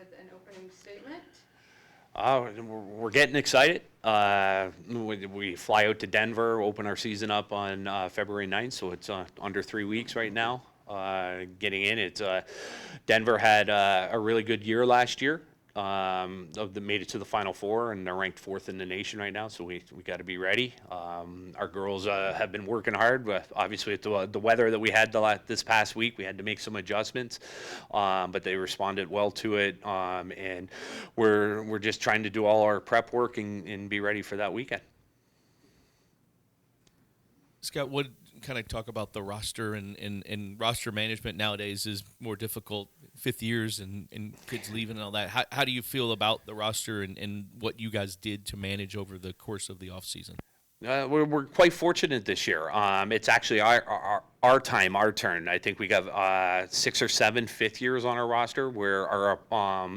with an opening statement. We're getting excited. We fly out to Denver, open our season up on February 9th, so it's under 3 weeks right now. Getting in, Denver had a really good year last year. Made it to the Final Four, and they're ranked fourth in the nation right now. So we got to be ready. Our girls have been working hard, but obviously with the weather that we had this past week, we had to make some adjustments. But they responded well to it, and we're just trying to do all our prep work and be ready for that weekend. Scott, what kind of talk about the roster and roster management nowadays is more difficult, fifth years and kids leaving and all that. How do you feel about the roster and what you guys did to manage over the course of the offseason? We're quite fortunate this year. It's actually our turn. I think we got 6 or 7 fifth years on our roster, where our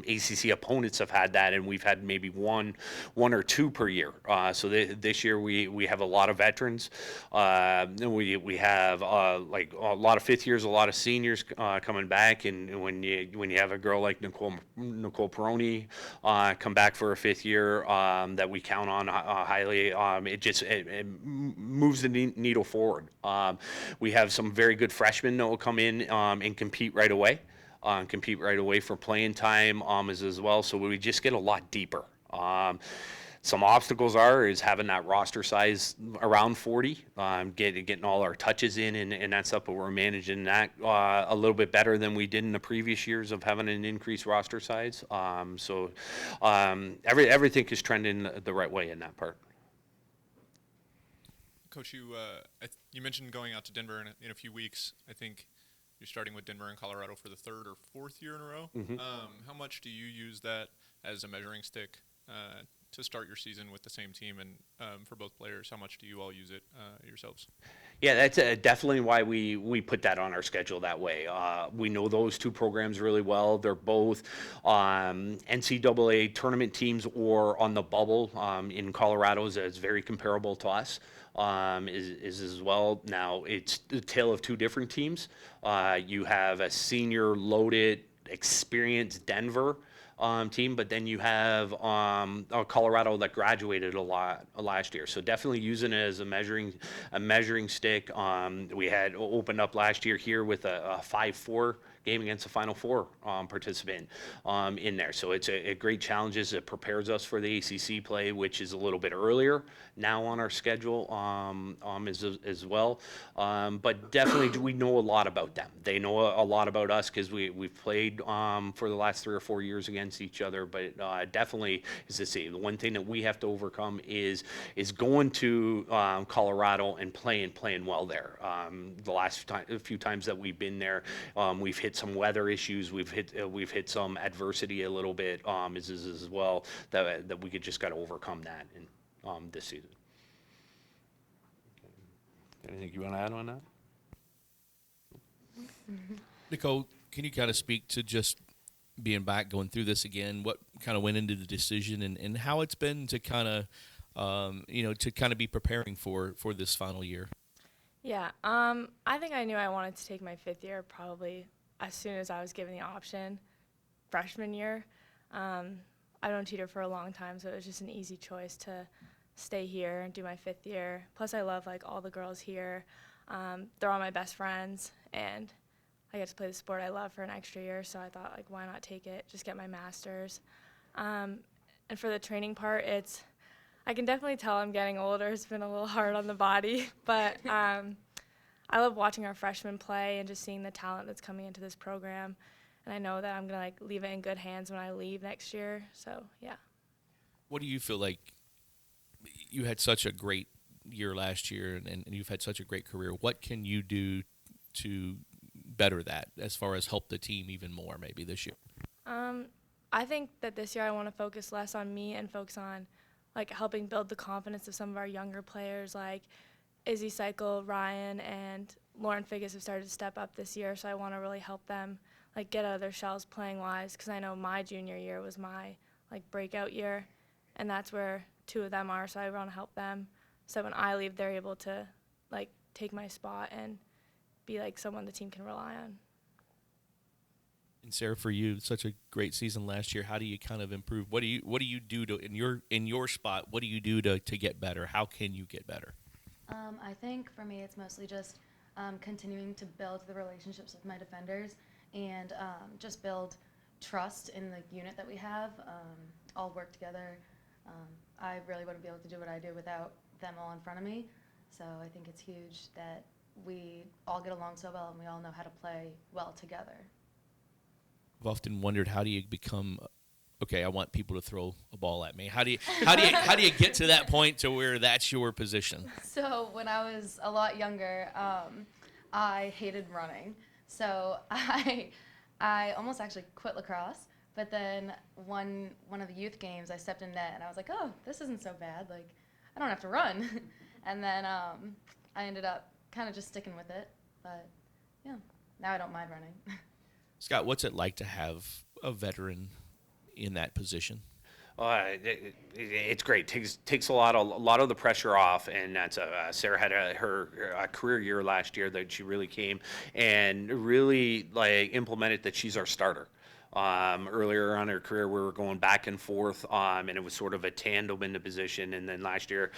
ACC opponents have had that, and we've had maybe one or two per year. So this year we have a lot of veterans. We have like a lot of fifth years, a lot of seniors coming back, and when you have a girl like Nicole Perroni come back for a fifth year that we count on highly, it moves the needle forward. We have some very good freshmen that will come in and compete right away for playing time as well. So we just get a lot deeper. Some obstacles is having that roster size around 40, getting all our touches in and that stuff, but we're managing that a little bit better than we did in the previous years of having an increased roster size. Everything is trending the right way in that part. Coach, you mentioned going out to Denver in a few weeks. I think you're starting with Denver and Colorado for the third or fourth year in a row. Mm-hmm. How much do you use that as a measuring stick to start your season with the same team? And for both players, how much do you all use it yourselves? Yeah, that's definitely why we put that on our schedule that way. We know those two programs really well. They're both NCAA tournament teams or on the bubble. In Colorado is very comparable to us. Is as well. Now it's the tale of two different teams. You have a senior loaded, experienced Denver team, but then you have Colorado that graduated a lot last year. So definitely using it as a measuring stick. We had opened up last year here with a 5-4 game against the Final Four participant in there. So it's a great challenge. It prepares us for the ACC play, which is a little bit earlier now on our schedule as well. But definitely we know a lot about them. They know a lot about us because we've played for the last 3 or 4 years against each other. But definitely, as I say, the one thing that we have to overcome is going to Colorado and playing well there. A few times that we've been there, we've hit some weather issues. We've hit some adversity a little bit as well that we just got to overcome that in this season. Anything you want to add on that? Nicole, can you kind of speak to just being back, going through this again? What kind of went into the decision and how it's been to kind of be preparing for this final year? Yeah, I think I knew I wanted to take my fifth year probably as soon as I was given the option, freshman year. I've known Teeter for a long time, so it was just an easy choice to stay here and do my fifth year. Plus, I love all the girls here. They're all my best friends, and I get to play the sport I love for an extra year. So I thought, why not take it? Just get my master's. And for the training part, I can definitely tell I'm getting older. It's been a little hard on the body, but I love watching our freshmen play and just seeing the talent that's coming into this program. And I know that I'm going to leave it in good hands when I leave next year. So, yeah. What do you feel like? You had such a great year last year, and you've had such a great career. What can you do to better that as far as help the team even more maybe this year? I think that this year I want to focus less on me and focus on helping build the confidence of some of our younger players like Izzy Cycle, Ryan, and Lauren Figgis have started to step up this year, so I want to really help them get out of their shells playing-wise, because I know my junior year was my breakout year, and that's where two of them are, so I want to help them. So when I leave, they're able to take my spot and be someone the team can rely on. And Sarah, for you, such a great season last year. How do you kind of improve? What do you do to in your spot? What do you do to get better? How can you get better? I think for me, it's mostly just continuing to build the relationships with my defenders and just build trust in the unit that we have. All work together. I really wouldn't be able to do what I do without them all in front of me. So I think it's huge that we all get along so well and we all know how to play well together. I've often wondered, how do you become, okay, I want people to throw a ball at me. How do you get to that point to where that's your position? So when I was a lot younger, I hated running. So I almost actually quit lacrosse. But then one of the youth games, I stepped in net and I was like, oh, this isn't so bad. Like, I don't have to run. And then I ended up kind of just sticking with it. But yeah, now I don't mind running. Scott, what's it like to have a veteran in that position? It's great. Takes a lot of the pressure off, and that's Sarah had her career year last year that she really came and really like implemented that she's our starter. Earlier on in her career, we were going back and forth, and it was sort of a tandem in the position. And then last year,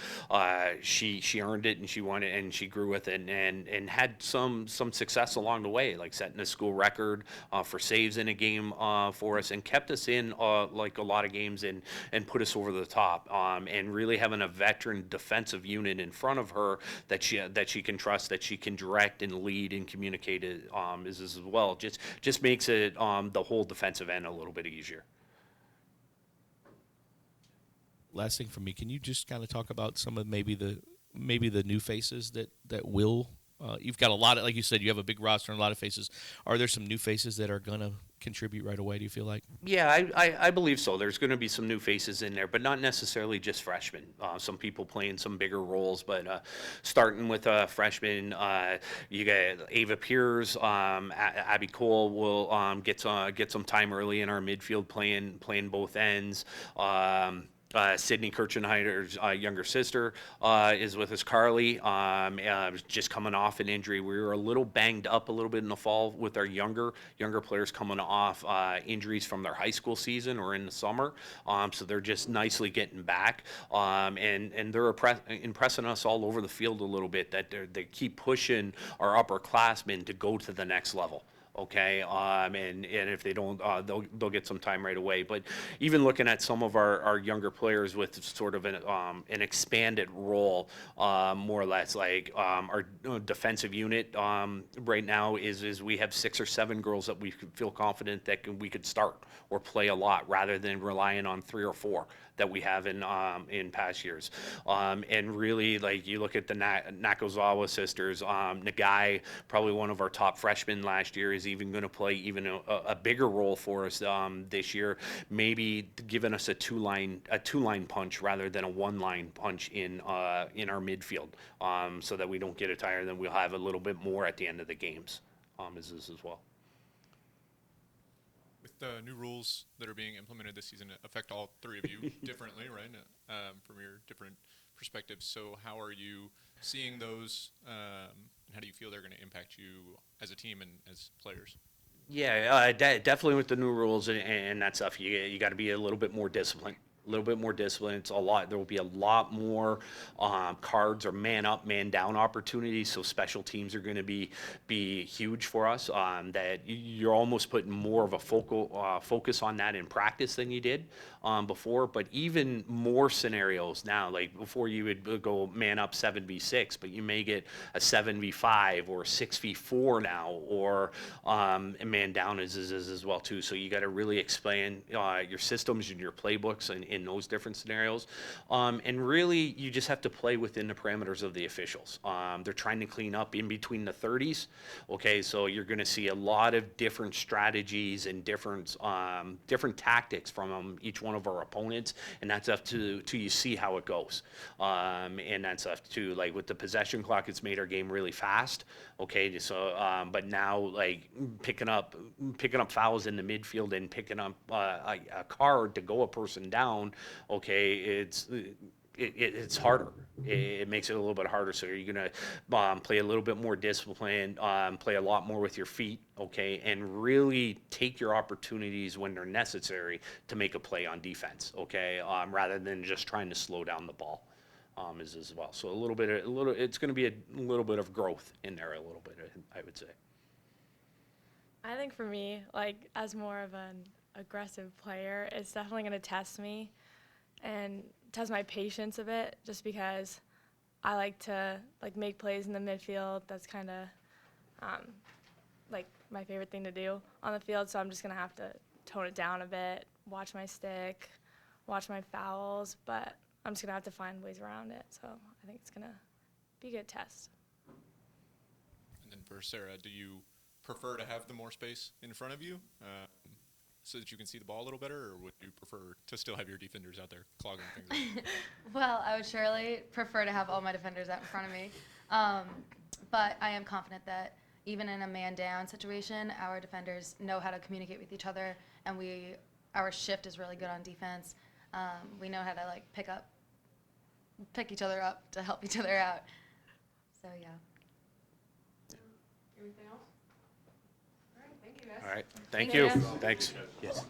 she earned it and she won it and she grew with it and had some success along the way, like setting a school record for saves in a game for us and kept us in like a lot of games and put us over the top. And really having a veteran defensive unit in front of her that she can trust, that she can direct and lead and communicate it, is as well. Just makes it the whole defensive end a little bit easier. Last thing for me, can you just kind of talk about some of maybe the new faces that will? You've got a lot of, like you said, you have a big roster and a lot of faces. Are there some new faces that are gonna contribute right away? Do you feel like? Yeah, I believe so. There's going to be some new faces in there, but not necessarily just freshmen. Some people playing some bigger roles, but starting with freshmen, you got Ava Piers, Abby Cole will get some time early in our midfield playing both ends. Sydney Kirchenheider's younger sister is with us, Carly. Just coming off an injury. We were a little banged up a little bit in the fall with our younger players coming off injuries from their high school season or in the summer. So they're just nicely getting back. And they're impressing us all over the field a little bit, that they keep pushing our upperclassmen to go to the next level. Okay, and if they don't, they'll get some time right away. But even looking at some of our younger players with sort of an expanded role, more or less, like our defensive unit right now is we have 6 or 7 girls that we feel confident that we could start or play a lot, rather than relying on 3 or 4 that we have in past years. And really, like, you look at the Nakazawa sisters, Nagai, probably one of our top freshmen last year, is even going to play even a bigger role for us this year, maybe giving us a two-line punch rather than a one-line punch in our midfield, so that we don't get it tired, then we'll have a little bit more at the end of the games, as well. With the new rules that are being implemented this season, affect all 3 of you differently, right? From your different perspectives. So how are you seeing those, and how do you feel they're going to impact you as a team and as players? Yeah, definitely with the new rules and that stuff, you got to be a little bit more disciplined. A little bit more discipline. It's a lot. There will be a lot more cards or man up, man down opportunities. So special teams are going to be huge for us. That you're almost putting more of a focus on that in practice than you did before. But even more scenarios now. Like before, you would go man up 7v6, but you may get a 7v5 or a 6v4 now, or man down is well too. So you got to really explain your systems and your playbooks and in those different scenarios. And really, you just have to play within the parameters of the officials. They're trying to clean up in between the 30s. Okay, so you're going to see a lot of different strategies and different tactics from each one of our opponents, and that's up to you see how it goes. And that's up to, like, with the possession clock, it's made our game really fast. Okay, so but now, like, picking up fouls in the midfield and picking up a card to go a person down. Okay, it's harder. It makes it a little bit harder. So you're going to play a little bit more disciplined, play a lot more with your feet, okay, and really take your opportunities when they're necessary to make a play on defense, okay, rather than just trying to slow down the ball. Is as well. So it's going to be a little bit of growth in there, a little bit, I would say. I think for me, like as more of an aggressive player, it's definitely going to test me and test my patience a bit, just because I like to like make plays in the midfield. That's kind of like my favorite thing to do on the field. So I'm just going to have to tone it down a bit, watch my stick, watch my fouls, but I'm just going to have to find ways around it. So I think it's going to be a good test. And then for Sara, do you prefer to have the more space in front of you so that you can see the ball a little better, or would you prefer to still have your defenders out there clogging things up? Well, I would surely prefer to have all my defenders out in front of me. But I am confident that even in a man-down situation, our defenders know how to communicate with each other, and our shift is really good on defense. We know how to like pick each other up to help each other out. So yeah. Anything else? All right, thank you guys. All right. Thank Thank you. you. Thanks. Yes.